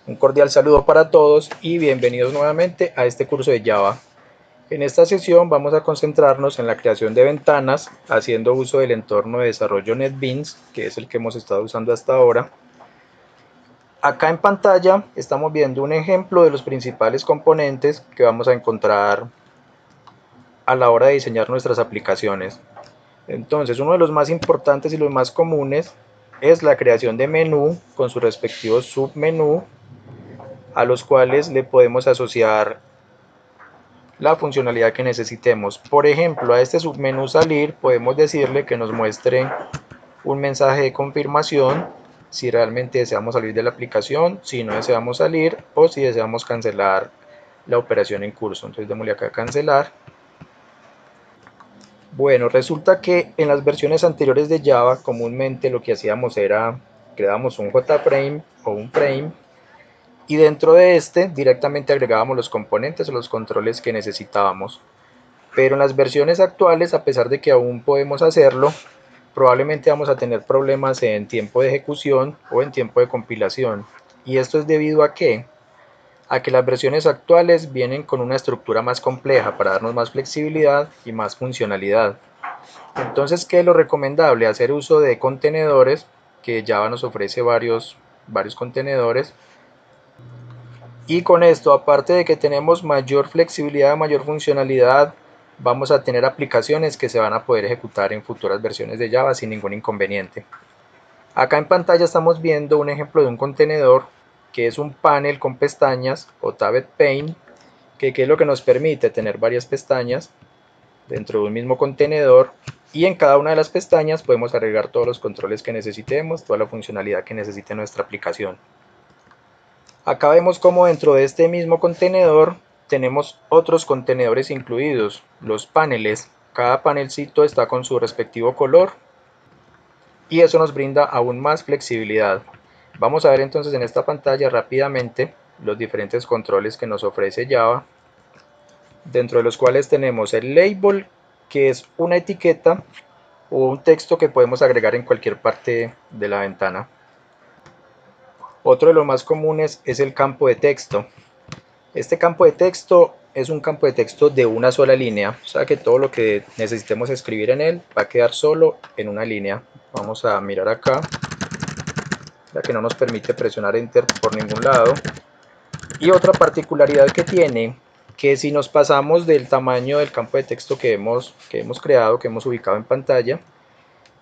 Un cordial saludo para todos y bienvenidos nuevamente a este curso de Java. En esta sesión vamos a concentrarnos en la creación de ventanas haciendo uso del entorno de desarrollo NetBeans, que es el que hemos estado usando hasta ahora. Acá en pantalla estamos viendo un ejemplo de los principales componentes que vamos a encontrar a la hora de diseñar nuestras aplicaciones. Entonces, uno de los más importantes y los más comunes es la creación de menú con su respectivo submenú, a los cuales le podemos asociar la funcionalidad que necesitemos. Por ejemplo, a este submenú salir podemos decirle que nos muestre un mensaje de confirmación si realmente deseamos salir de la aplicación, si no deseamos salir o si deseamos cancelar la operación en curso. Entonces démosle acá a cancelar. Bueno, resulta que en las versiones anteriores de Java comúnmente lo que hacíamos era creábamos un JFrame o un frame y dentro de este directamente agregábamos los componentes o los controles que necesitábamos. Pero en las versiones actuales, a pesar de que aún podemos hacerlo, probablemente vamos a tener problemas en tiempo de ejecución o en tiempo de compilación. ¿Y esto es debido a qué? A que las versiones actuales vienen con una estructura más compleja para darnos más flexibilidad y más funcionalidad. Entonces, ¿qué es lo recomendable? Hacer uso de contenedores, que Java nos ofrece varios contenedores. Y con esto, aparte de que tenemos mayor flexibilidad, mayor funcionalidad, vamos a tener aplicaciones que se van a poder ejecutar en futuras versiones de Java sin ningún inconveniente. Acá en pantalla estamos viendo un ejemplo de un contenedor que es un panel con pestañas o tabbed pane, que es lo que nos permite tener varias pestañas dentro de un mismo contenedor, y en cada una de las pestañas podemos agregar todos los controles que necesitemos, toda la funcionalidad que necesite nuestra aplicación. Acá vemos como dentro de este mismo contenedor tenemos otros contenedores incluidos, los paneles. Cada panelcito está con su respectivo color y eso nos brinda aún más flexibilidad. Vamos a ver entonces en esta pantalla rápidamente los diferentes controles que nos ofrece Java, dentro de los cuales tenemos el label, que es una etiqueta o un texto que podemos agregar en cualquier parte de la ventana. Otro de los más comunes es el campo de texto. Este campo de texto es un campo de texto de una sola línea, o sea que todo lo que necesitemos escribir en él va a quedar solo en una línea. Vamos a mirar acá, ya que no nos permite presionar enter por ningún lado. Y otra particularidad que tiene, que si nos pasamos del tamaño del campo de texto que hemos creado, que hemos ubicado en pantalla,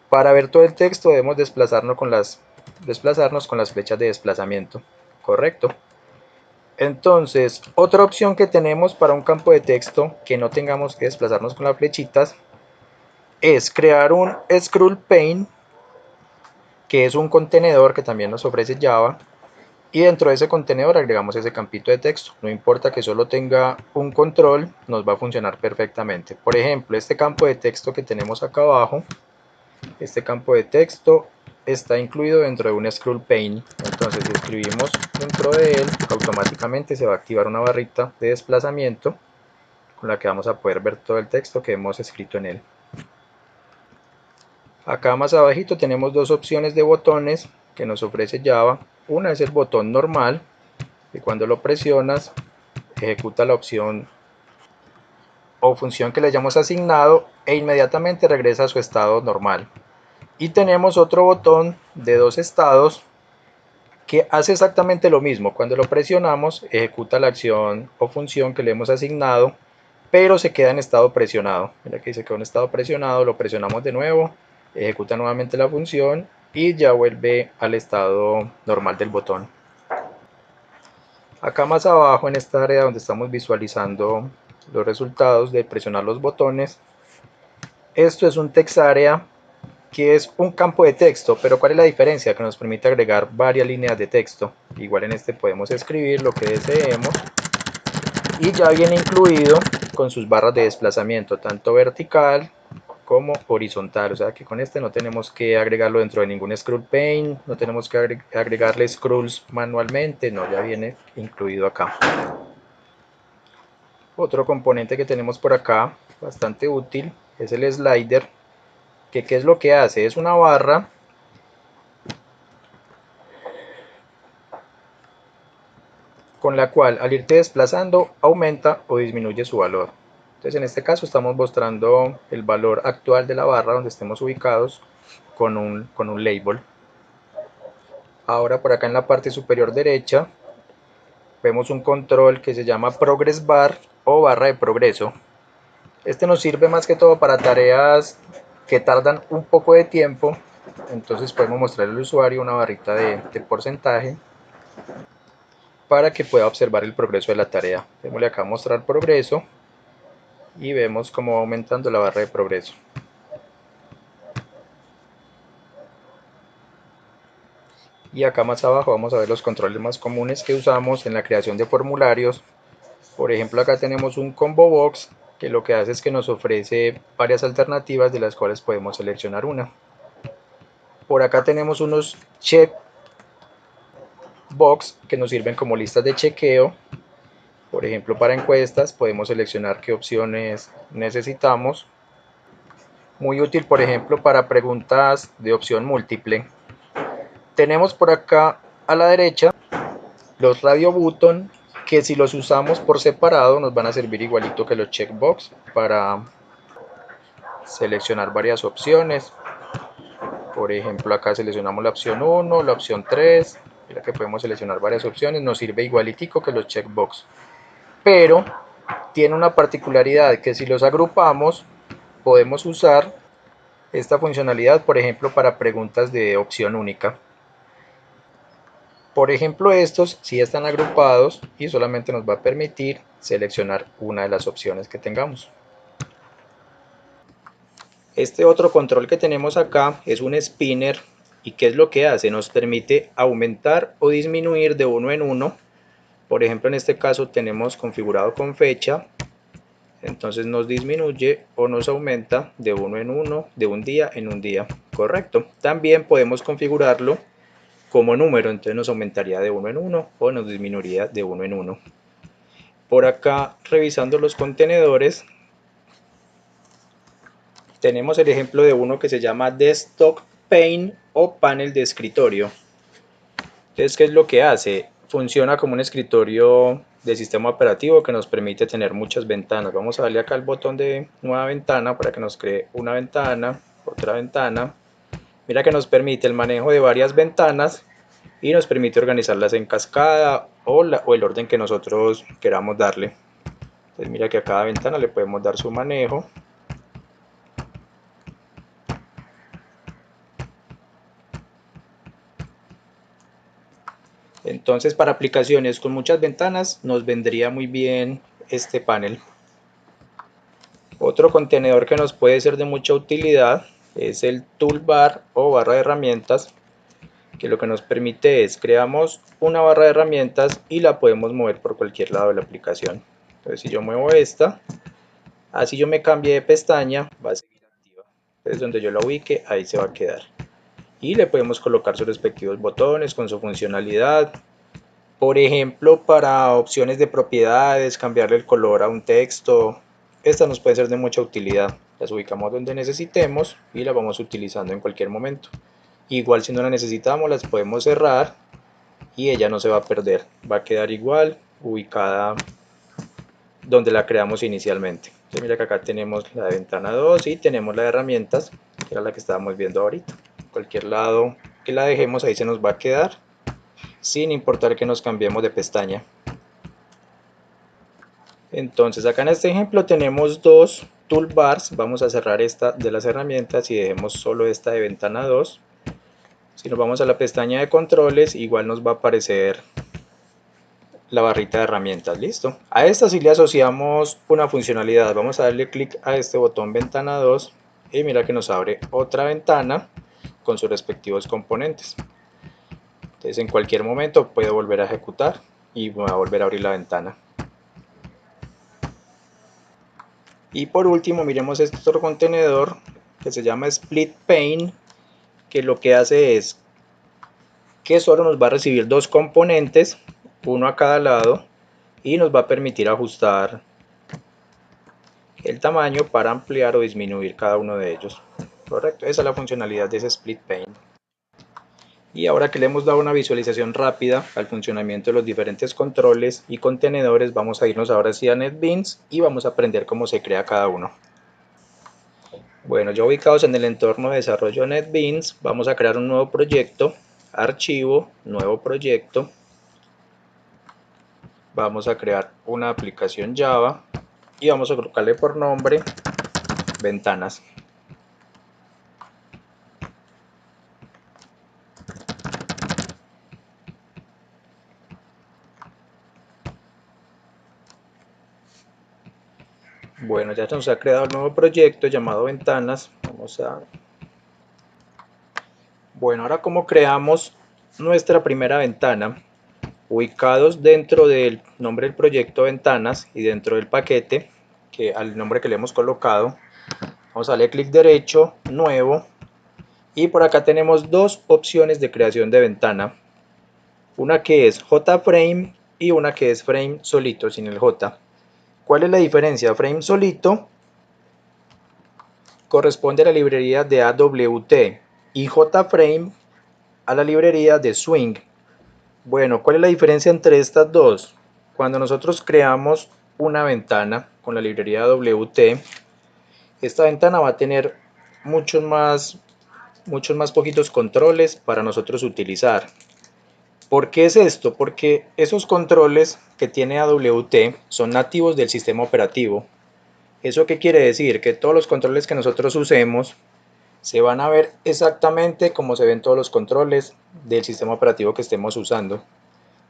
para ver todo el texto debemos desplazarnos con las flechas de desplazamiento, ¿correcto? Entonces, otra opción que tenemos para un campo de texto que no tengamos que desplazarnos con las flechitas es crear un scroll pane, que es un contenedor que también nos ofrece Java, y dentro de ese contenedor agregamos ese campito de texto. No importa que solo tenga un control, nos va a funcionar perfectamente. Por ejemplo, este campo de texto que tenemos acá abajo, este campo de texto está incluido dentro de un scroll pane. Entonces, si escribimos dentro de él, automáticamente se va a activar una barrita de desplazamiento con la que vamos a poder ver todo el texto que hemos escrito en él. Acá más abajito tenemos dos opciones de botones que nos ofrece Java. Una es el botón normal, que cuando lo presionas ejecuta la opción o función que le hayamos asignado e inmediatamente regresa a su estado normal. Y tenemos otro botón de dos estados que hace exactamente lo mismo. Cuando lo presionamos ejecuta la acción o función que le hemos asignado, pero se queda en estado presionado. Mira que se quedó en estado presionado, lo presionamos de nuevo, ejecuta nuevamente la función y ya vuelve al estado normal del botón. Acá más abajo en esta área donde estamos visualizando los resultados de presionar los botones, esto es un text area, que es un campo de texto, pero ¿cuál es la diferencia? Que nos permite agregar varias líneas de texto. Igual en este podemos escribir lo que deseemos y ya viene incluido con sus barras de desplazamiento, tanto vertical como horizontal, o sea que con este no tenemos que agregarlo dentro de ningún scroll pane, no tenemos que agregarle scrolls manualmente, no, ya viene incluido acá. Otro componente que tenemos por acá, bastante útil, es el slider, que ¿qué es lo que hace? Es una barra con la cual al irte desplazando aumenta o disminuye su valor. Entonces en este caso estamos mostrando el valor actual de la barra donde estemos ubicados con un label. Ahora por acá en la parte superior derecha vemos un control que se llama Progress Bar o barra de progreso. Este nos sirve más que todo para tareas que tardan un poco de tiempo. Entonces podemos mostrarle al usuario una barrita de porcentaje para que pueda observar el progreso de la tarea. Démosle acá a mostrar progreso y vemos cómo va aumentando la barra de progreso. Y acá más abajo vamos a ver los controles más comunes que usamos en la creación de formularios. Por ejemplo, acá tenemos un combo box que lo que hace es que nos ofrece varias alternativas de las cuales podemos seleccionar una. Por acá tenemos unos check box que nos sirven como listas de chequeo. Por ejemplo, para encuestas podemos seleccionar qué opciones necesitamos. Muy útil, por ejemplo, para preguntas de opción múltiple. Tenemos por acá a la derecha los radio button, que si los usamos por separado nos van a servir igualito que los checkbox para seleccionar varias opciones. Por ejemplo, acá seleccionamos la opción 1, la opción 3. Mira que podemos seleccionar varias opciones, nos sirve igualitico que los checkbox. Pero tiene una particularidad, que si los agrupamos podemos usar esta funcionalidad, por ejemplo, para preguntas de opción única. Por ejemplo, estos sí están agrupados y solamente nos va a permitir seleccionar una de las opciones que tengamos. Este otro control que tenemos acá es un spinner. ¿Y qué es lo que hace? Nos permite aumentar o disminuir de uno en uno. Por ejemplo, en este caso tenemos configurado con fecha. Entonces nos disminuye o nos aumenta de uno en uno, de un día en un día. Correcto. También podemos configurarlo como número. Entonces nos aumentaría de uno en uno o nos disminuiría de uno en uno. Por acá, revisando los contenedores, tenemos el ejemplo de uno que se llama Desktop Pane o panel de escritorio. Entonces, ¿qué es lo que hace? Funciona como un escritorio de sistema operativo que nos permite tener muchas ventanas. Vamos a darle acá al botón de nueva ventana para que nos cree una ventana, otra ventana. Mira que nos permite el manejo de varias ventanas y nos permite organizarlas en cascada o el orden que nosotros queramos darle. Entonces mira que a cada ventana le podemos dar su manejo. Entonces para aplicaciones con muchas ventanas nos vendría muy bien este panel. Otro contenedor que nos puede ser de mucha utilidad es el toolbar o barra de herramientas, que lo que nos permite es creamos una barra de herramientas y la podemos mover por cualquier lado de la aplicación. Entonces si yo muevo esta, así yo me cambie de pestaña, va a seguir activa. Entonces donde yo la ubique, ahí se va a quedar. Y le podemos colocar sus respectivos botones con su funcionalidad. Por ejemplo, para opciones de propiedades, cambiarle el color a un texto, estas nos pueden ser de mucha utilidad. Las ubicamos donde necesitemos y las vamos utilizando en cualquier momento. Igual si no la necesitamos las podemos cerrar y ella no se va a perder, va a quedar igual ubicada donde la creamos inicialmente. Entonces mira que acá tenemos la de ventana 2 y tenemos la de herramientas, que era la que estábamos viendo ahorita. Cualquier lado que la dejemos ahí se nos va a quedar, sin importar que nos cambiemos de pestaña. Entonces acá en este ejemplo tenemos dos toolbars. Vamos a cerrar esta de las herramientas y dejemos solo esta de ventana 2. Si nos vamos a la pestaña de controles, igual nos va a aparecer la barrita de herramientas. Listo. A esta sí le asociamos una funcionalidad. Vamos a darle clic a este botón ventana 2 y mira que nos abre otra ventana con sus respectivos componentes. Entonces en cualquier momento puedo volver a ejecutar y voy a volver a abrir la ventana. Y por último miremos este otro contenedor que se llama Split Pane, que lo que hace es que solo nos va a recibir dos componentes, uno a cada lado, y nos va a permitir ajustar el tamaño para ampliar o disminuir cada uno de ellos. Correcto, esa es la funcionalidad de ese Split Pane. Y ahora que le hemos dado una visualización rápida al funcionamiento de los diferentes controles y contenedores, vamos a irnos ahora sí a NetBeans y vamos a aprender cómo se crea cada uno. Bueno, ya ubicados en el entorno de desarrollo NetBeans, vamos a crear un nuevo proyecto, archivo, nuevo proyecto. Vamos a crear una aplicación Java y vamos a colocarle por nombre ventanas. Bueno, ya nos ha creado un nuevo proyecto llamado ventanas. Bueno, ahora cómo creamos nuestra primera ventana. Ubicados dentro del nombre del proyecto ventanas y dentro del paquete, que al nombre que le hemos colocado, vamos a darle clic derecho, nuevo, y por acá tenemos dos opciones de creación de ventana. Una que es JFrame y una que es frame solito, sin el J. ¿Cuál es la diferencia? Frame solito corresponde a la librería de AWT y JFrame a la librería de Swing. Bueno, ¿cuál es la diferencia entre estas dos? Cuando nosotros creamos una ventana con la librería AWT, esta ventana va a tener muchos más poquitos controles para nosotros utilizar. ¿Por qué es esto? Porque esos controles que tiene AWT son nativos del sistema operativo. ¿Eso qué quiere decir? Que todos los controles que nosotros usemos se van a ver exactamente como se ven todos los controles del sistema operativo que estemos usando.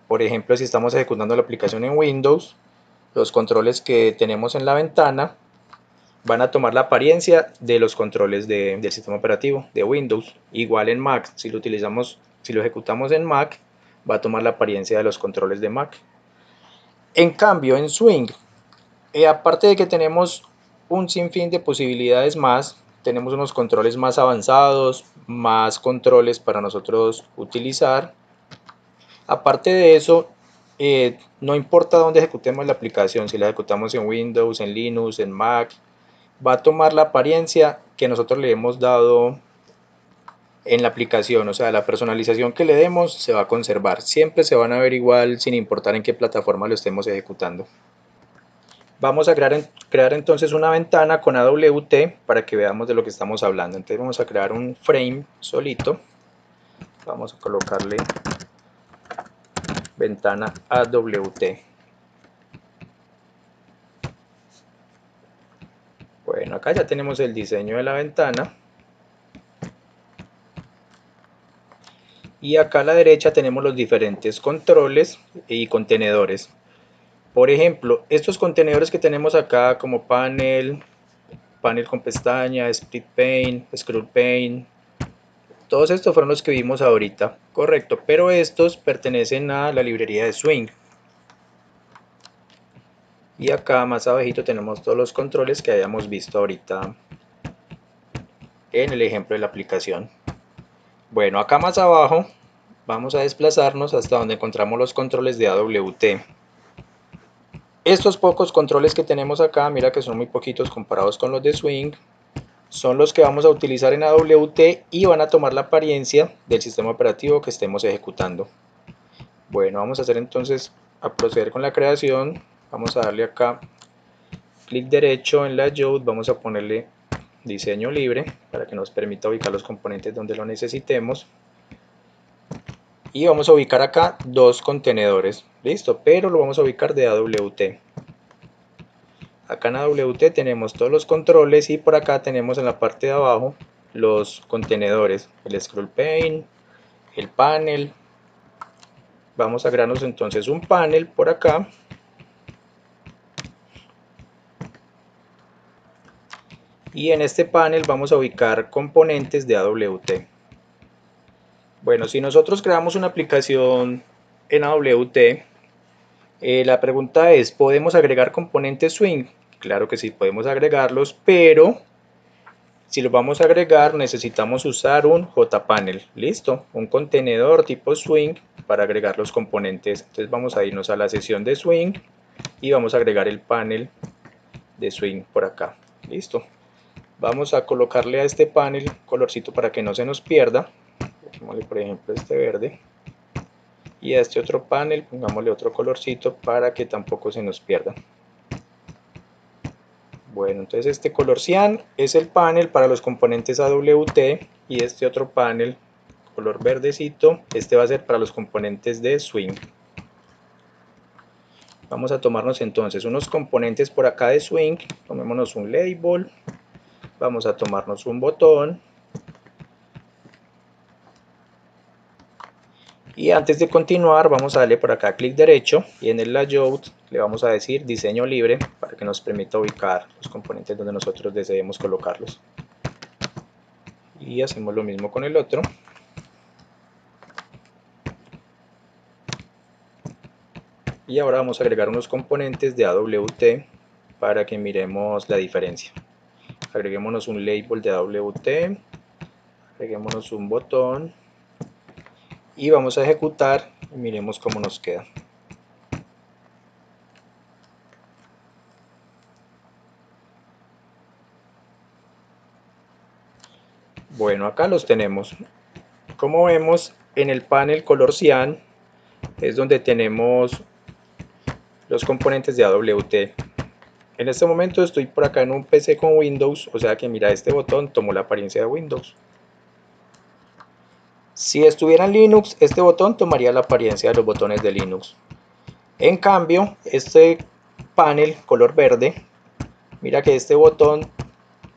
Por ejemplo, si estamos ejecutando la aplicación en Windows, los controles que tenemos en la ventana van a tomar la apariencia de los controles del sistema operativo de Windows. Igual en Mac, si lo ejecutamos en Mac, va a tomar la apariencia de los controles de Mac. En cambio, en Swing, aparte de que tenemos un sinfín de posibilidades más, tenemos unos controles más avanzados, más controles para nosotros utilizar. Aparte de eso, no importa dónde ejecutemos la aplicación, si la ejecutamos en Windows, en Linux, en Mac, va a tomar la apariencia que nosotros le hemos dado en la aplicación, o sea, la personalización que le demos se va a conservar, siempre se van a ver igual sin importar en qué plataforma lo estemos ejecutando. Vamos a crear entonces una ventana con AWT para que veamos de lo que estamos hablando. Entonces vamos a crear un frame solito, vamos a colocarle ventana AWT. Bueno, acá ya tenemos el diseño de la ventana. Y acá a la derecha tenemos los diferentes controles y contenedores. Por ejemplo, estos contenedores que tenemos acá como panel con pestaña, split pane, scroll pane, todos estos fueron los que vimos ahorita, correcto, pero estos pertenecen a la librería de Swing. Y acá más abajito tenemos todos los controles que habíamos visto ahorita en el ejemplo de la aplicación. Bueno, acá más abajo vamos a desplazarnos hasta donde encontramos los controles de AWT. Estos pocos controles que tenemos acá, mira que son muy poquitos comparados con los de Swing, son los que vamos a utilizar en AWT y van a tomar la apariencia del sistema operativo que estemos ejecutando. Bueno, vamos a hacer entonces, a proceder con la creación. Vamos a darle acá clic derecho en layout, vamos a ponerle diseño libre para que nos permita ubicar los componentes donde lo necesitemos. Y vamos a ubicar acá dos contenedores, listo, pero lo vamos a ubicar de AWT. Acá en AWT tenemos todos los controles y por acá tenemos en la parte de abajo los contenedores, el scroll pane, el panel. Vamos a crearnos entonces un panel por acá. Y en este panel vamos a ubicar componentes de AWT. Bueno, si nosotros creamos una aplicación en AWT, la pregunta es, ¿podemos agregar componentes Swing? Claro que sí, podemos agregarlos, pero si los vamos a agregar necesitamos usar un JPanel, listo, un contenedor tipo Swing para agregar los componentes. Entonces vamos a irnos a la sesión de Swing y vamos a agregar el panel de Swing por acá, listo. Vamos a colocarle a este panel colorcito para que no se nos pierda. pongámosle por ejemplo este verde, y a este otro panel pongámosle otro colorcito para que tampoco se nos pierda. Bueno, entonces este color cian es el panel para los componentes AWT, y este otro panel color verdecito, este va a ser para los componentes de swing. Vamos a tomarnos entonces unos componentes por acá de swing, tomémonos un label, vamos a tomarnos un botón, y antes de continuar vamos a darle por acá clic derecho y en el layout le vamos a decir diseño libre para que nos permita ubicar los componentes donde nosotros deseemos colocarlos. Y hacemos lo mismo con el otro. Y ahora vamos a agregar unos componentes de AWT para que miremos la diferencia. Agreguémonos un label de AWT, agreguémonos un botón y vamos a ejecutar y miremos cómo nos queda. Bueno, acá los tenemos. Como vemos, en el panel color cian es donde tenemos los componentes de AWT. En este momento estoy por acá en un PC con Windows, o sea que mira, este botón tomó la apariencia de Windows. Si estuviera en Linux, este botón tomaría la apariencia de los botones de Linux. En cambio, este panel color verde, mira que este botón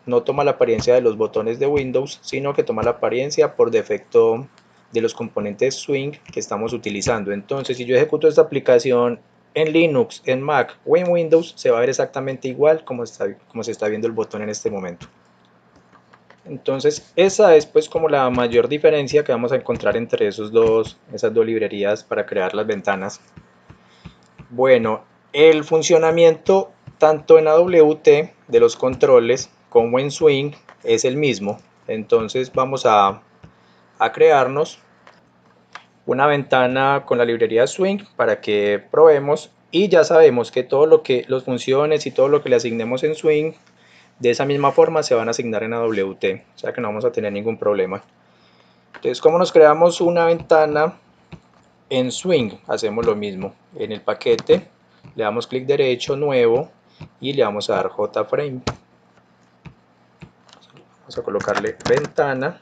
no toma la apariencia de los botones de Windows, sino que toma la apariencia por defecto de los componentes swing que estamos utilizando. Entonces, si yo ejecuto esta aplicación en Linux, en Mac o en Windows, se va a ver exactamente igual como se está viendo el botón en este momento. Entonces, esa es pues como la mayor diferencia que vamos a encontrar entre esas dos librerías para crear las ventanas. Bueno, el funcionamiento tanto en AWT de los controles como en swing es el mismo. Entonces vamos a crearnos una ventana con la librería swing para que probemos, y ya sabemos que todo lo que los funciones y todo lo que le asignemos en swing de esa misma forma se van a asignar en AWT, o sea que no vamos a tener ningún problema. Entonces, ¿cómo nos creamos una ventana en swing? Hacemos lo mismo, en el paquete le damos clic derecho, nuevo, y le vamos a dar JFrame. Vamos a colocarle ventana.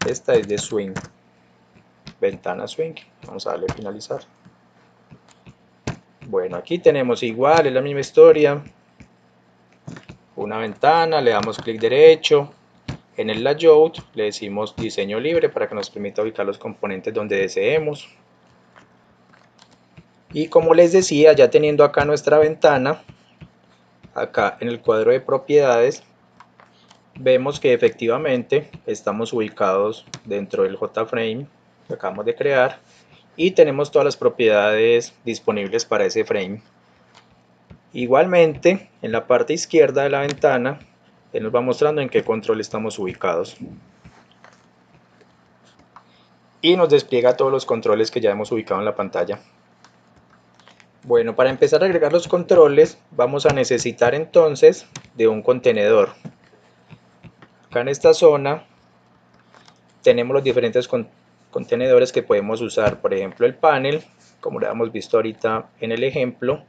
Esta es de swing, ventana swing. Vamos a darle finalizar. Bueno, aquí tenemos igual, es la misma historia. Una ventana, le damos clic derecho. En el layout le decimos diseño libre para que nos permita ubicar los componentes donde deseemos. Y como les decía, ya teniendo acá nuestra ventana, acá en el cuadro de propiedades, vemos que efectivamente estamos ubicados dentro del JFrame que acabamos de crear y tenemos todas las propiedades disponibles para ese frame. Igualmente, en la parte izquierda de la ventana, él nos va mostrando en qué control estamos ubicados. Y nos despliega todos los controles que ya hemos ubicado en la pantalla. Bueno, para empezar a agregar los controles, vamos a necesitar entonces de un contenedor. Acá en esta zona tenemos los diferentes contenedores que podemos usar. Por ejemplo, el panel, como lo hemos visto ahorita en el ejemplo,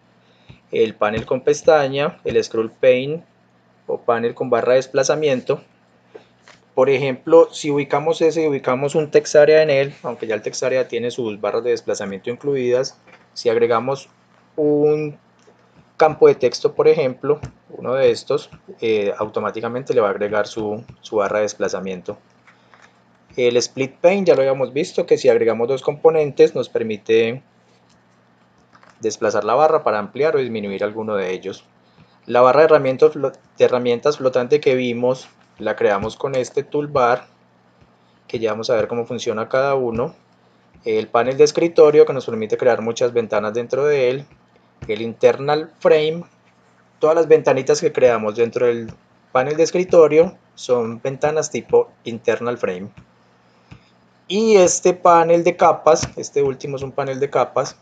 el panel con pestaña, el scroll pane o panel con barra de desplazamiento. Por ejemplo, si ubicamos ese y ubicamos un text area en él, aunque ya el text area tiene sus barras de desplazamiento incluidas, si agregamos un campo de texto, por ejemplo, uno de estos, automáticamente le va a agregar su barra de desplazamiento. El split pane ya lo habíamos visto, que si agregamos dos componentes nos permite desplazar la barra para ampliar o disminuir alguno de ellos. La barra de herramientas flotante que vimos la creamos con este toolbar, que ya vamos a ver cómo funciona cada uno. El panel de escritorio, que nos permite crear muchas ventanas dentro de él. El internal frame, todas las ventanitas que creamos dentro del panel de escritorio son ventanas tipo internal frame. Y este panel de capas, este último es un panel de capas,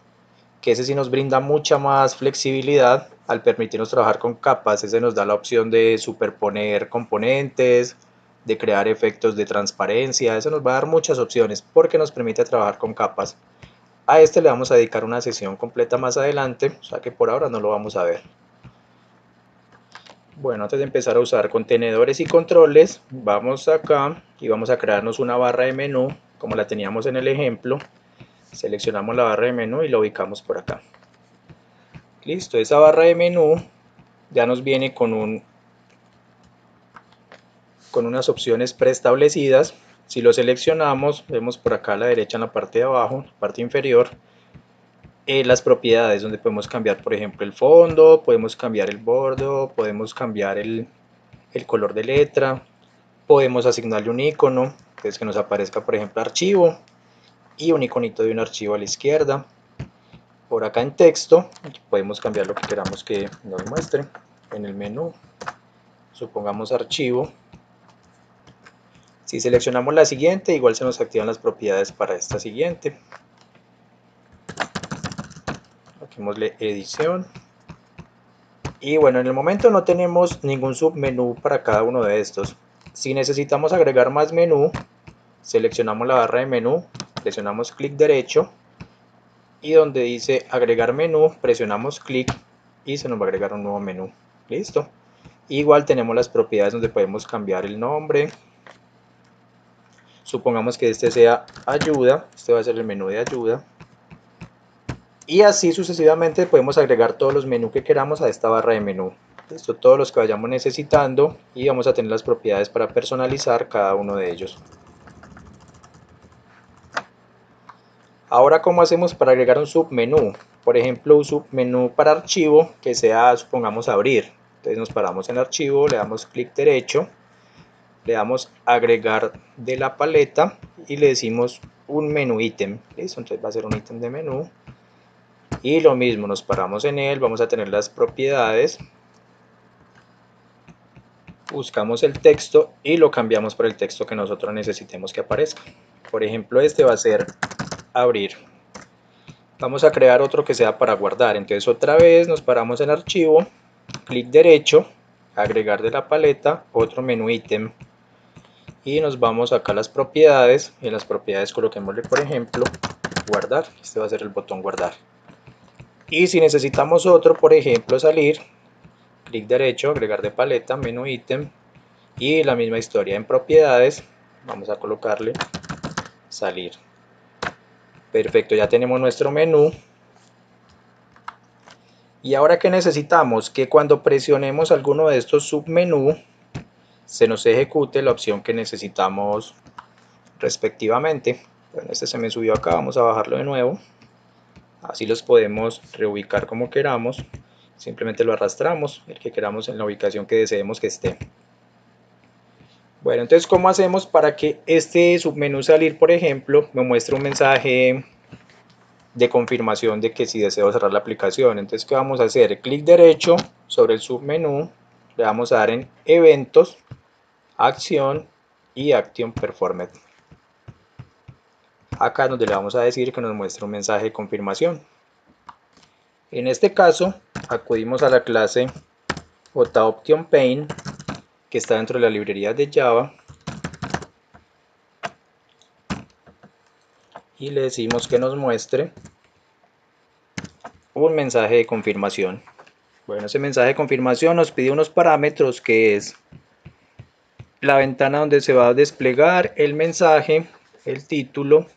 que ese sí nos brinda mucha más flexibilidad al permitirnos trabajar con capas. Ese nos da la opción de superponer componentes, de crear efectos de transparencia. Eso nos va a dar muchas opciones porque nos permite trabajar con capas. A este le vamos a dedicar una sesión completa más adelante, o sea que por ahora no lo vamos a ver. Bueno, antes de empezar a usar contenedores y controles, vamos acá y vamos a crearnos una barra de menú como la teníamos en el ejemplo. Seleccionamos la barra de menú y la ubicamos por acá. Listo, esa barra de menú ya nos viene con unas opciones preestablecidas. Si lo seleccionamos, vemos por acá a la derecha en la parte de abajo, parte inferior, las propiedades donde podemos cambiar, por ejemplo, el fondo, podemos cambiar el bordo, podemos cambiar el color de letra, podemos asignarle un icono, entonces que nos aparezca, por ejemplo, archivo y un iconito de un archivo a la izquierda. Por acá en texto podemos cambiar lo que queramos que nos muestre en el menú, supongamos archivo. Si seleccionamos la siguiente, igual se nos activan las propiedades para esta siguiente. Démosle edición. Y bueno, en el momento no tenemos ningún submenú para cada uno de estos. Si necesitamos agregar más menú, seleccionamos la barra de menú, presionamos clic derecho y donde dice agregar menú, presionamos clic y se nos va a agregar un nuevo menú. Listo. Igual tenemos las propiedades donde podemos cambiar el nombre. Supongamos que este sea ayuda, este va a ser el menú de ayuda. Y así sucesivamente podemos agregar todos los menús que queramos a esta barra de menú. Listo, todos los que vayamos necesitando y vamos a tener las propiedades para personalizar cada uno de ellos. Ahora, ¿cómo hacemos para agregar un submenú? Por ejemplo, un submenú para archivo que sea, supongamos, abrir. Entonces nos paramos en archivo, le damos clic derecho, le damos agregar de la paleta y le decimos un menú ítem. Listo, entonces va a ser un ítem de menú. Y lo mismo, nos paramos en él, vamos a tener las propiedades, buscamos el texto y lo cambiamos por el texto que nosotros necesitemos que aparezca. Por ejemplo, este va a ser abrir. Vamos a crear otro que sea para guardar, entonces otra vez nos paramos en archivo, clic derecho, agregar de la paleta, otro menú ítem y nos vamos acá a las propiedades. En las propiedades coloquémosle, por ejemplo, guardar. Este va a ser el botón guardar. Y si necesitamos otro, por ejemplo, salir, clic derecho, agregar de paleta, menú ítem y la misma historia en propiedades. Vamos a colocarle salir. Perfecto, ya tenemos nuestro menú. Y ahora, ¿qué necesitamos? Que cuando presionemos alguno de estos submenús se nos ejecute la opción que necesitamos respectivamente. Bueno, este se me subió acá, vamos a bajarlo de nuevo. Así los podemos reubicar como queramos. Simplemente lo arrastramos, el que queramos en la ubicación que deseemos que esté. Bueno, entonces, ¿cómo hacemos para que este submenú salir, por ejemplo, me muestre un mensaje de confirmación de que si deseo cerrar la aplicación? Entonces, ¿qué vamos a hacer? Clic derecho sobre el submenú, le vamos a dar en eventos, acción y action performed. Acá es donde le vamos a decir que nos muestre un mensaje de confirmación. En este caso, acudimos a la clase JOptionPaint que está dentro de la librería de Java y le decimos que nos muestre un mensaje de confirmación. Bueno, ese mensaje de confirmación nos pide unos parámetros que es la ventana donde se va a desplegar el mensaje, el título.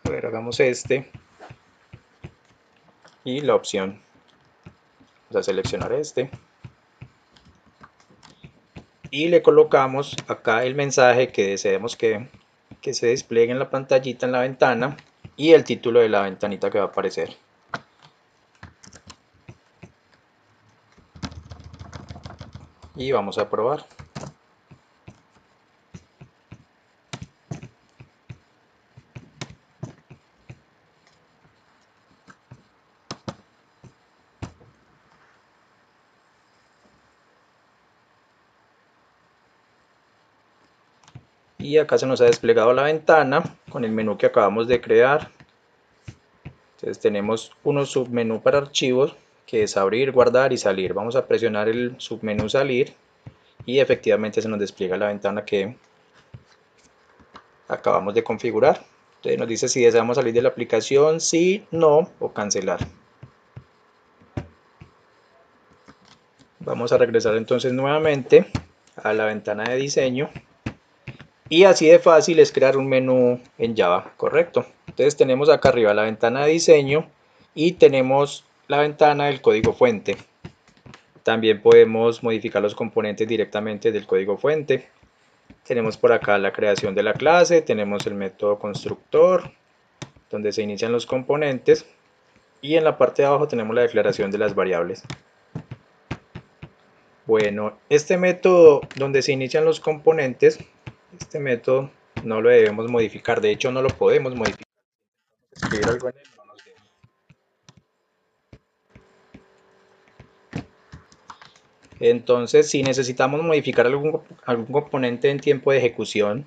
A ver, hagamos este y la opción. Vamos a seleccionar este y le colocamos acá el mensaje que deseemos que se despliegue en la pantallita, en la ventana, y el título de la ventanita que va a aparecer. Y vamos a probar. Y acá se nos ha desplegado la ventana con el menú que acabamos de crear. Entonces tenemos unos submenú para archivos que es abrir, guardar y salir. Vamos a presionar el submenú salir y efectivamente se nos despliega la ventana que acabamos de configurar. Entonces nos dice si deseamos salir de la aplicación, sí, no o cancelar. Vamos a regresar entonces nuevamente a la ventana de diseño. Y así de fácil es crear un menú en Java, correcto. Entonces tenemos acá arriba la ventana de diseño y tenemos la ventana del código fuente. También podemos modificar los componentes directamente del código fuente. Tenemos por acá la creación de la clase, tenemos el método constructor, donde se inician los componentes, y en la parte de abajo tenemos la declaración de las variables. Bueno, este método donde se inician los componentes, este método no lo debemos modificar, de hecho no lo podemos modificar. Escribir algo en él no nos deja. Entonces, si necesitamos modificar algún componente en tiempo de ejecución,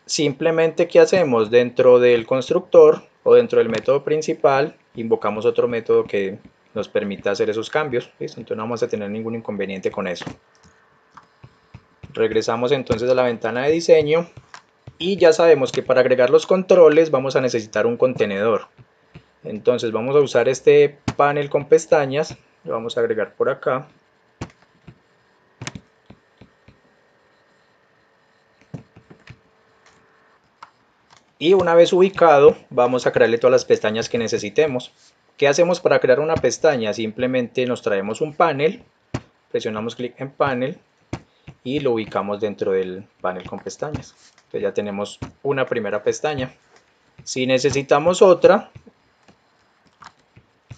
simplemente ¿qué hacemos? Dentro del constructor o dentro del método principal, invocamos otro método que nos permita hacer esos cambios. ¿Listo? Entonces no vamos a tener ningún inconveniente con eso. Regresamos entonces a la ventana de diseño y ya sabemos que para agregar los controles vamos a necesitar un contenedor. Entonces vamos a usar este panel con pestañas, lo vamos a agregar por acá. Y una vez ubicado, vamos a crearle todas las pestañas que necesitemos. ¿Qué hacemos para crear una pestaña? Simplemente nos traemos un panel, presionamos clic en panel y lo ubicamos dentro del panel con pestañas. Entonces ya tenemos una primera pestaña. Si necesitamos otra,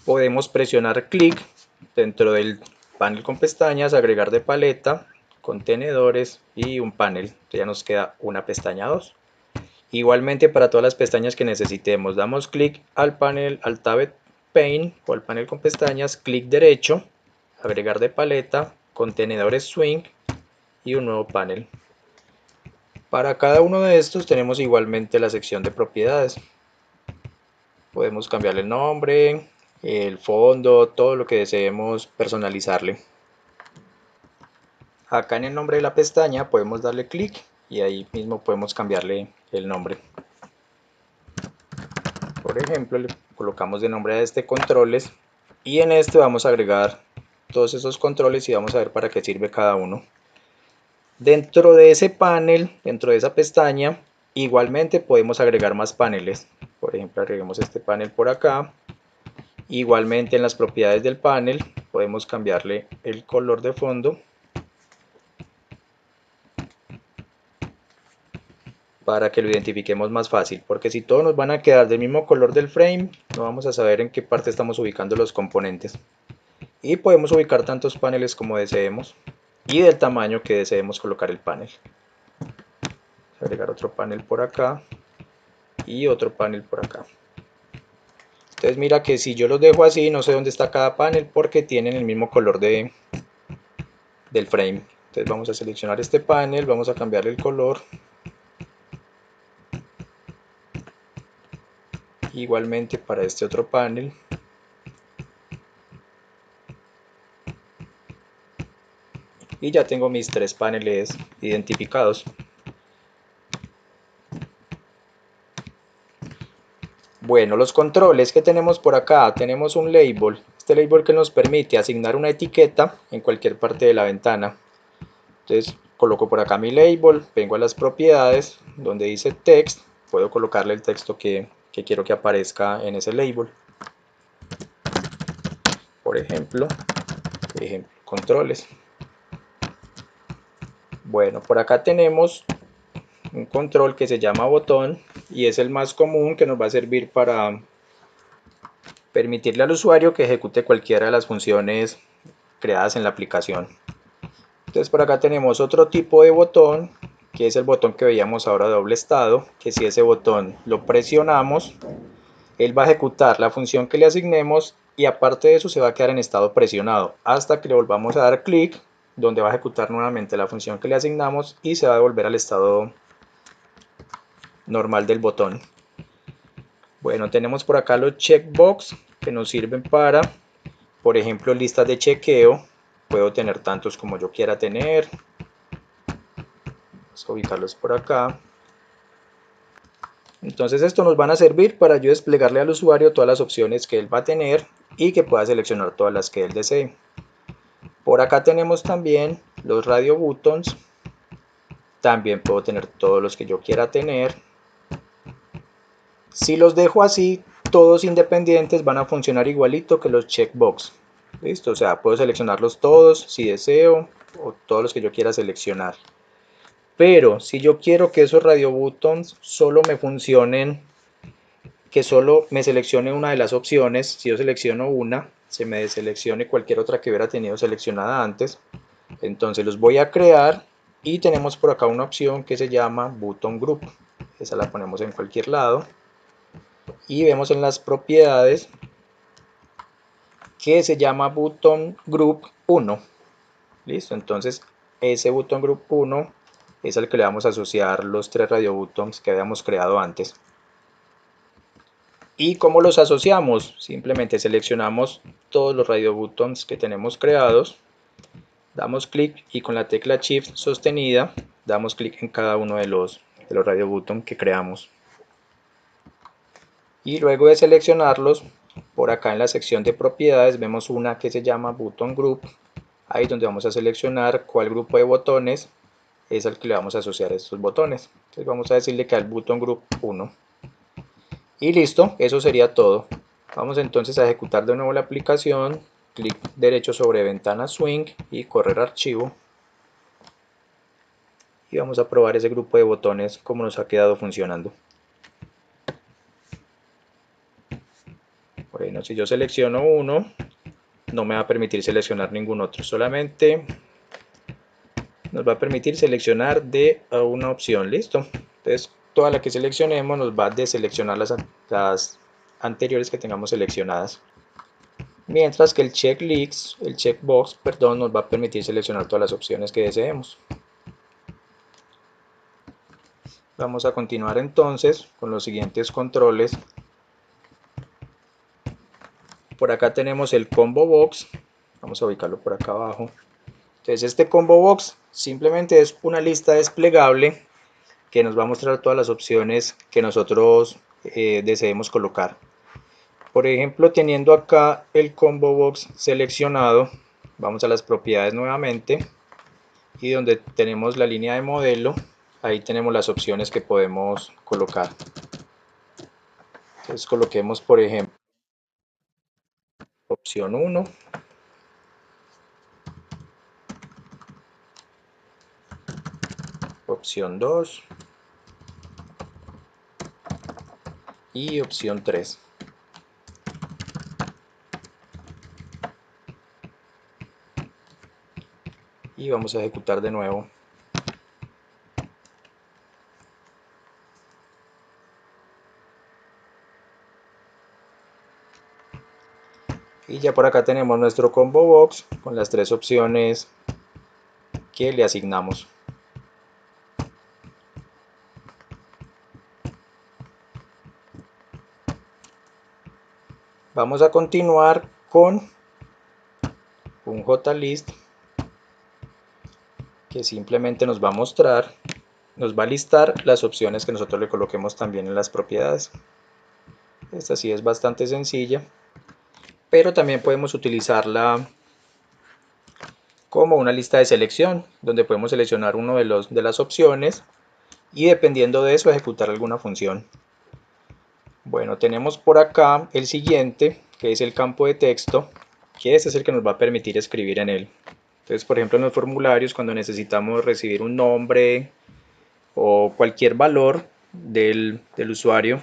podemos presionar clic dentro del panel con pestañas, agregar de paleta, contenedores y un panel. Entonces ya nos queda una pestaña 2. Igualmente para todas las pestañas que necesitemos, damos clic al panel, al tab pane o al panel con pestañas, clic derecho, agregar de paleta, contenedores swing y un nuevo panel. Para cada uno de estos tenemos igualmente la sección de propiedades. Podemos cambiarle el nombre, el fondo, todo lo que deseemos personalizarle. Acá en el nombre de la pestaña podemos darle clic y ahí mismo podemos cambiarle el nombre. Por ejemplo, le colocamos de nombre a este controles y en este vamos a agregar todos esos controles y vamos a ver para qué sirve cada uno. Dentro de ese panel, dentro de esa pestaña, igualmente podemos agregar más paneles. Por ejemplo, agreguemos este panel por acá. Igualmente en las propiedades del panel podemos cambiarle el color de fondo para que lo identifiquemos más fácil, porque si todos nos van a quedar del mismo color del frame, no vamos a saber en qué parte estamos ubicando los componentes. Y podemos ubicar tantos paneles como deseemos y del tamaño que deseemos colocar el panel. Agregar otro panel por acá y otro panel por acá. Entonces mira que si yo los dejo así, no sé dónde está cada panel porque tienen el mismo color del frame. Entonces vamos a seleccionar este panel, vamos a cambiarle el color. Igualmente para este otro panel. Y ya tengo mis tres paneles identificados. Bueno, los controles que tenemos por acá, tenemos un label. Este label que nos permite asignar una etiqueta en cualquier parte de la ventana. Entonces coloco por acá mi label, vengo a las propiedades donde dice text, puedo colocarle el texto que quiero que aparezca en ese label. Por ejemplo, controles. Bueno, por acá tenemos un control que se llama botón y es el más común que nos va a servir para permitirle al usuario que ejecute cualquiera de las funciones creadas en la aplicación. Entonces por acá tenemos otro tipo de botón que es el botón que veíamos ahora de doble estado, que si ese botón lo presionamos, él va a ejecutar la función que le asignemos y aparte de eso se va a quedar en estado presionado hasta que le volvamos a dar clic, donde va a ejecutar nuevamente la función que le asignamos y se va a devolver al estado normal del botón. Bueno, tenemos por acá los checkbox que nos sirven para, por ejemplo, listas de chequeo. puedo tener tantos como yo quiera tener. Vamos a ubicarlos por acá. Entonces esto nos van a servir para yo desplegarle al usuario todas las opciones que él va a tener y que pueda seleccionar todas las que él desee. Por acá tenemos también los radio buttons. También puedo tener todos los que yo quiera tener. Si los dejo así, todos independientes, van a funcionar igualito que los checkbox. Listo, o sea, puedo seleccionarlos todos si deseo, o todos los que yo quiera seleccionar. Pero si yo quiero que esos radio buttons solo me funcionen, que solo me seleccione una de las opciones, si yo selecciono una, se me deseleccione cualquier otra que hubiera tenido seleccionada antes. Entonces los voy a crear y tenemos por acá una opción que se llama button group. Esa la ponemos en cualquier lado y vemos en las propiedades que se llama button group 1. Listo, entonces ese button group 1 es al que le vamos a asociar los 3 radio buttons que habíamos creado antes. ¿Y cómo los asociamos? Simplemente seleccionamos todos los radio buttons que tenemos creados, damos clic y con la tecla Shift sostenida damos clic en cada uno de los radio buttons que creamos. Y luego de seleccionarlos, por acá en la sección de propiedades vemos una que se llama button group, ahí es donde vamos a seleccionar cuál grupo de botones es al que le vamos a asociar estos botones. Entonces vamos a decirle que al button group 1. Y listo, eso sería todo. Vamos entonces a ejecutar de nuevo la aplicación, clic derecho sobre ventana swing y correr archivo. Y vamos a probar ese grupo de botones como nos ha quedado funcionando. Bueno, si yo selecciono uno, no me va a permitir seleccionar ningún otro, solamente nos va a permitir seleccionar de una opción. Listo, entonces toda la que seleccionemos nos va a deseleccionar las anteriores que tengamos seleccionadas, mientras que el checkbox, perdón, nos va a permitir seleccionar todas las opciones que deseemos. Vamos a continuar entonces con los siguientes controles. Por acá tenemos el combo box, vamos a ubicarlo por acá abajo. Entonces este combo box simplemente es una lista desplegable que nos va a mostrar todas las opciones que nosotros deseemos colocar. Por ejemplo, teniendo acá el combo box seleccionado, vamos a las propiedades nuevamente y donde tenemos la línea de modelo, ahí tenemos las opciones que podemos colocar. Entonces coloquemos por ejemplo opción 1, opción 2 y opción 3. Y vamos a ejecutar de nuevo. Y ya por acá tenemos nuestro combo box con las 3 opciones que le asignamos. Vamos a continuar con un JList que simplemente nos va a mostrar, nos va a listar las opciones que nosotros le coloquemos también en las propiedades. Esta sí es bastante sencilla, pero también podemos utilizarla como una lista de selección, donde podemos seleccionar uno de las opciones y dependiendo de eso ejecutar alguna función. Bueno, tenemos por acá el siguiente, que es el campo de texto, que este es el que nos va a permitir escribir en él. Entonces, por ejemplo, en los formularios, cuando necesitamos recibir un nombre o cualquier valor del usuario,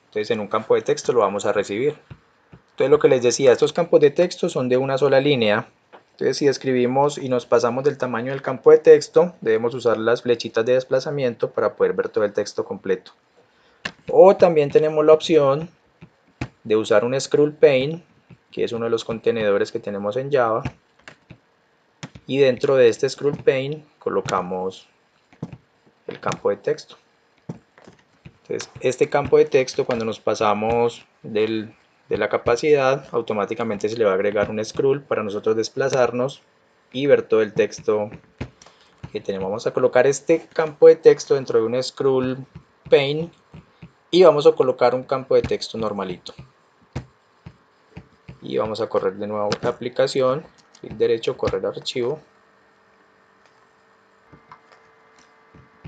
entonces en un campo de texto lo vamos a recibir. Entonces, lo que les decía, estos campos de texto son de una sola línea. Entonces, si escribimos y nos pasamos del tamaño del campo de texto, debemos usar las flechitas de desplazamiento para poder ver todo el texto completo. O también tenemos la opción de usar un scroll pane, que es uno de los contenedores que tenemos en Java. Y dentro de este scroll pane colocamos el campo de texto. Entonces, este campo de texto, cuando nos pasamos de la capacidad, automáticamente se le va a agregar un scroll para nosotros desplazarnos y ver todo el texto que tenemos. Vamos a colocar este campo de texto dentro de un scroll pane y vamos a colocar un campo de texto normalito. Y vamos a correr de nuevo la aplicación, clic derecho, correr archivo.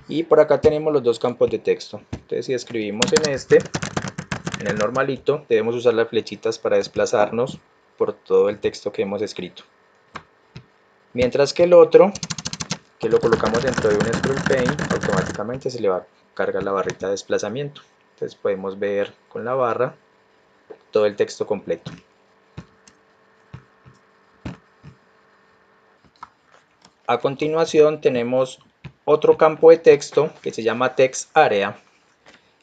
Y por acá tenemos los dos campos de texto. Entonces si escribimos en el normalito, debemos usar las flechitas para desplazarnos por todo el texto que hemos escrito. Mientras que el otro, que lo colocamos dentro de un scroll pane, automáticamente se le va a cargar la barrita de desplazamiento. Entonces podemos ver con la barra todo el texto completo. A continuación tenemos otro campo de texto que se llama text area.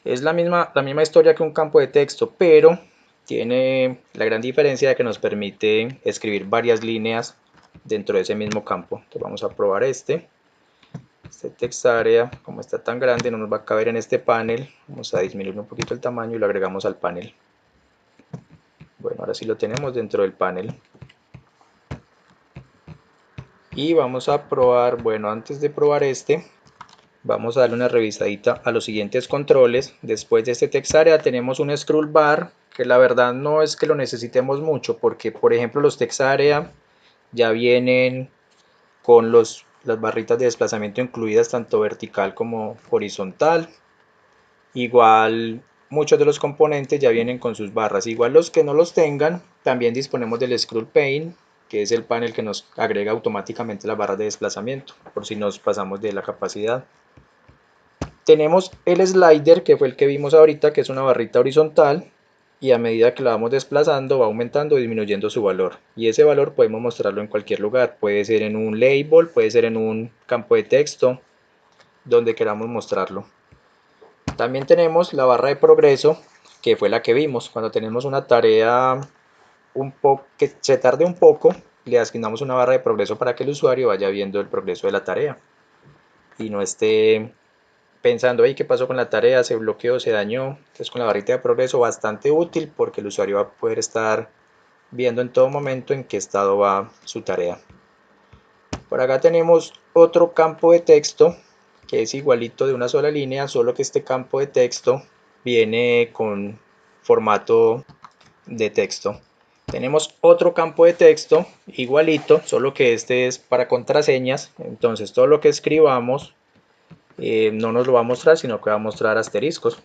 Es la misma historia que un campo de texto, pero tiene la gran diferencia de que nos permite escribir varias líneas dentro de ese mismo campo. Entonces vamos a probar este text area. Como está tan grande no nos va a caber en este panel, vamos a disminuir un poquito el tamaño y lo agregamos al panel. Bueno, ahora sí lo tenemos dentro del panel. Y vamos a probar, bueno, antes de probar vamos a darle una revisadita a los siguientes controles. Después de este text area tenemos un scroll bar, que la verdad no es que lo necesitemos mucho, porque por ejemplo los text area ya vienen con las barritas de desplazamiento incluidas tanto vertical como horizontal. Igual muchos de los componentes ya vienen con sus barras. Igual los que no los tengan, también disponemos del scroll pane, que es el panel que nos agrega automáticamente las barras de desplazamiento, por si nos pasamos de la capacidad. Tenemos el slider, que fue el que vimos ahorita, que es una barrita horizontal, y a medida que la vamos desplazando va aumentando o disminuyendo su valor, y ese valor podemos mostrarlo en cualquier lugar. Puede ser en un label, puede ser en un campo de texto, donde queramos mostrarlo. También tenemos la barra de progreso, que fue la que vimos. Cuando tenemos una tarea que se tarde un poco, le asignamos una barra de progreso para que el usuario vaya viendo el progreso de la tarea y no esté pensando, ¿qué pasó con la tarea? ¿Se bloqueó? ¿Se dañó? Entonces con la barrita de progreso, bastante útil, porque el usuario va a poder estar viendo en todo momento en qué estado va su tarea. Por acá tenemos otro campo de texto que es igualito, de una sola línea, solo que este campo de texto viene con formato de texto. Tenemos otro campo de texto igualito, solo que este es para contraseñas. Entonces todo lo que escribamos no nos lo va a mostrar, sino que va a mostrar asteriscos,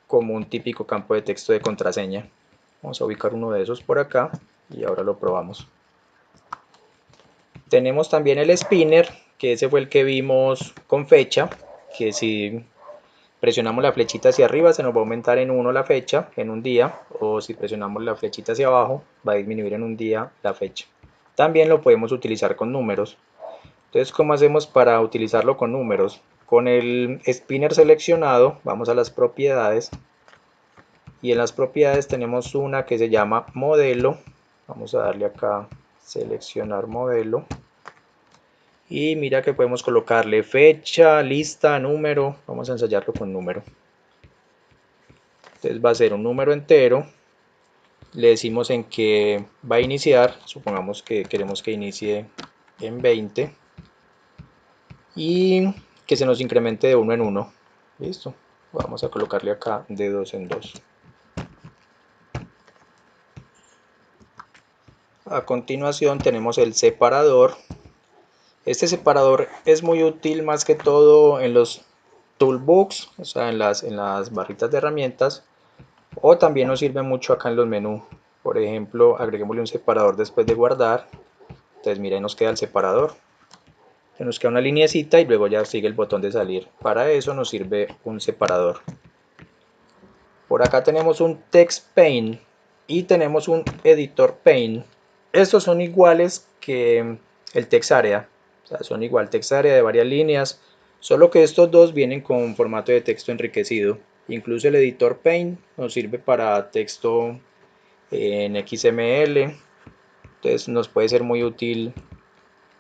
como un típico campo de texto de contraseña. Vamos a ubicar uno de esos por acá y ahora lo probamos. Tenemos también el spinner, que ese fue el que vimos con fecha, que si presionamos la flechita hacia arriba se nos va a aumentar en 1 la fecha, en un día, o si presionamos la flechita hacia abajo va a disminuir en un día la fecha. También lo podemos utilizar con números. Entonces, ¿cómo hacemos para utilizarlo con números? Con el spinner seleccionado, vamos a las propiedades, y en las propiedades tenemos una que se llama modelo. Vamos a darle acá seleccionar modelo, y mira que podemos colocarle fecha, lista, número. Vamos a ensayarlo con número. Entonces va a ser un número entero, le decimos en que va a iniciar, supongamos que queremos que inicie en 20 y que se nos incremente de 1 en 1. Listo, vamos a colocarle acá de 2 en 2. A continuación tenemos el separador. Este separador es muy útil más que todo en los toolbox, o sea en las barritas de herramientas, o también nos sirve mucho acá en los menús. Por ejemplo, agreguémosle un separador después de guardar. Entonces mira, ahí nos queda el separador, se nos queda una lineecita y luego ya sigue el botón de salir. Para eso nos sirve un separador. Por acá tenemos un text pane y tenemos un editor pane. Estos son iguales que el text area, o sea, son igual text area de varias líneas, solo que estos dos vienen con formato de texto enriquecido. Incluso el editor pane nos sirve para texto en XML, entonces nos puede ser muy útil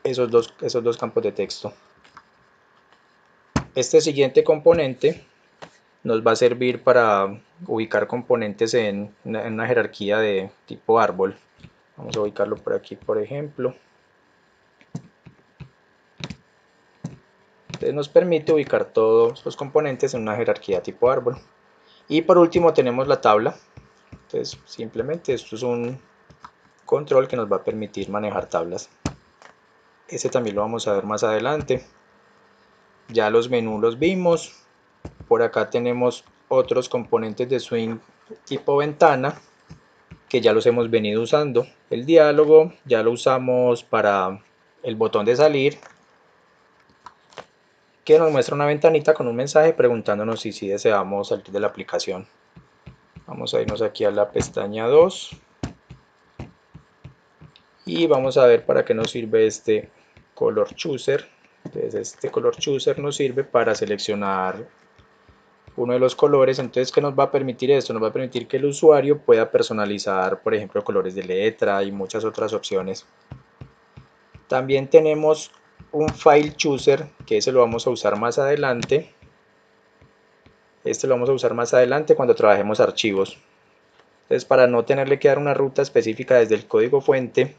esos dos campos de texto. Este siguiente componente nos va a servir para ubicar componentes en una jerarquía de tipo árbol. Vamos a ubicarlo por aquí, por ejemplo. Entonces nos permite ubicar todos los componentes en una jerarquía tipo árbol. Y por último tenemos la tabla. Entonces simplemente esto es un control que nos va a permitir manejar tablas. Este también lo vamos a ver más adelante. Ya los menús los vimos. Por acá tenemos otros componentes de Swing tipo ventana que ya los hemos venido usando. El diálogo ya lo usamos para el botón de salir, que nos muestra una ventanita con un mensaje preguntándonos si deseamos salir de la aplicación. Vamos a irnos aquí a la pestaña 2 y vamos a ver para qué nos sirve este color chooser. Entonces este color chooser nos sirve para seleccionar uno de los colores. Entonces, ¿qué nos va a permitir esto? Nos va a permitir que el usuario pueda personalizar, por ejemplo, colores de letra y muchas otras opciones. También tenemos un file chooser, que ese lo vamos a usar más adelante. Este lo vamos a usar más adelante cuando trabajemos archivos. Entonces, para no tenerle que dar una ruta específica desde el código fuente,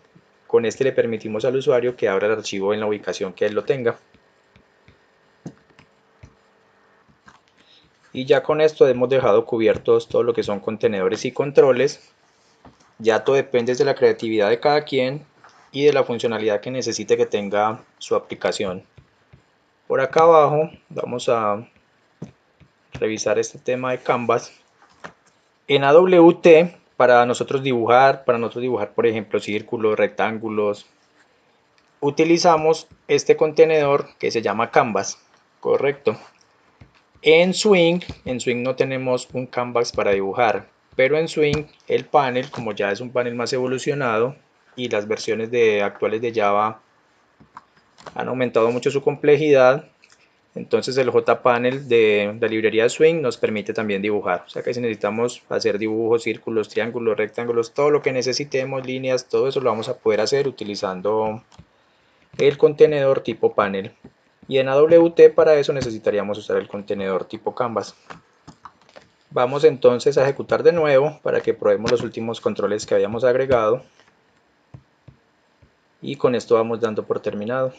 con este le permitimos al usuario que abra el archivo en la ubicación que él lo tenga. Y ya con esto hemos dejado cubiertos todo lo que son contenedores y controles. Ya todo depende de la creatividad de cada quien y de la funcionalidad que necesite que tenga su aplicación. Por acá abajo vamos a revisar este tema de Canvas. En AWT, para nosotros dibujar por ejemplo círculos, rectángulos, utilizamos este contenedor que se llama Canvas, correcto. En Swing no tenemos un Canvas para dibujar, pero en Swing el panel, como ya es un panel más evolucionado y las versiones actuales de Java han aumentado mucho su complejidad, entonces el JPanel de la librería Swing nos permite también dibujar. O sea que si necesitamos hacer dibujos, círculos, triángulos, rectángulos, todo lo que necesitemos, líneas, todo eso lo vamos a poder hacer utilizando el contenedor tipo panel. Y en AWT para eso necesitaríamos usar el contenedor tipo Canvas. Vamos entonces a ejecutar de nuevo para que probemos los últimos controles que habíamos agregado. Y con esto vamos dando por terminado.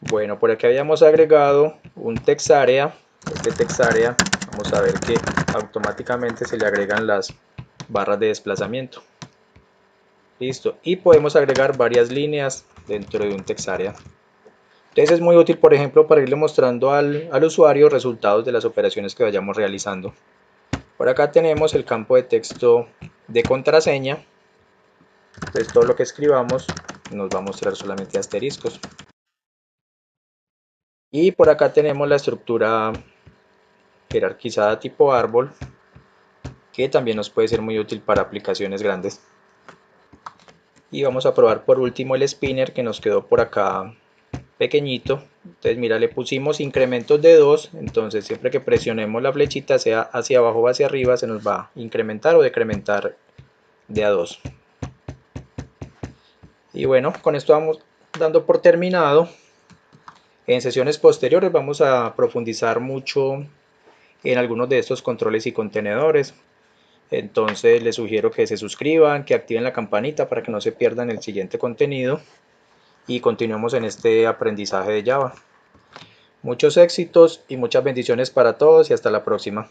Bueno, por aquí habíamos agregado un TextArea. Este TextArea, vamos a ver que automáticamente se le agregan las barras de desplazamiento. Listo. Y podemos agregar varias líneas dentro de un TextArea. Entonces es muy útil, por ejemplo, para irle mostrando al usuario resultados de las operaciones que vayamos realizando. Por acá tenemos el campo de texto de contraseña. Entonces todo lo que escribamos nos va a mostrar solamente asteriscos. Y por acá tenemos la estructura jerarquizada tipo árbol, que también nos puede ser muy útil para aplicaciones grandes. Y vamos a probar por último el spinner, que nos quedó por acá pequeñito. Entonces mira, le pusimos incrementos de 2, entonces siempre que presionemos la flechita, sea hacia abajo o hacia arriba, se nos va a incrementar o decrementar de a 2. Y bueno, con esto vamos dando por terminado. En sesiones posteriores vamos a profundizar mucho en algunos de estos controles y contenedores. Entonces les sugiero que se suscriban, que activen la campanita para que no se pierdan el siguiente contenido y continuemos en este aprendizaje de Java. Muchos éxitos y muchas bendiciones para todos y hasta la próxima.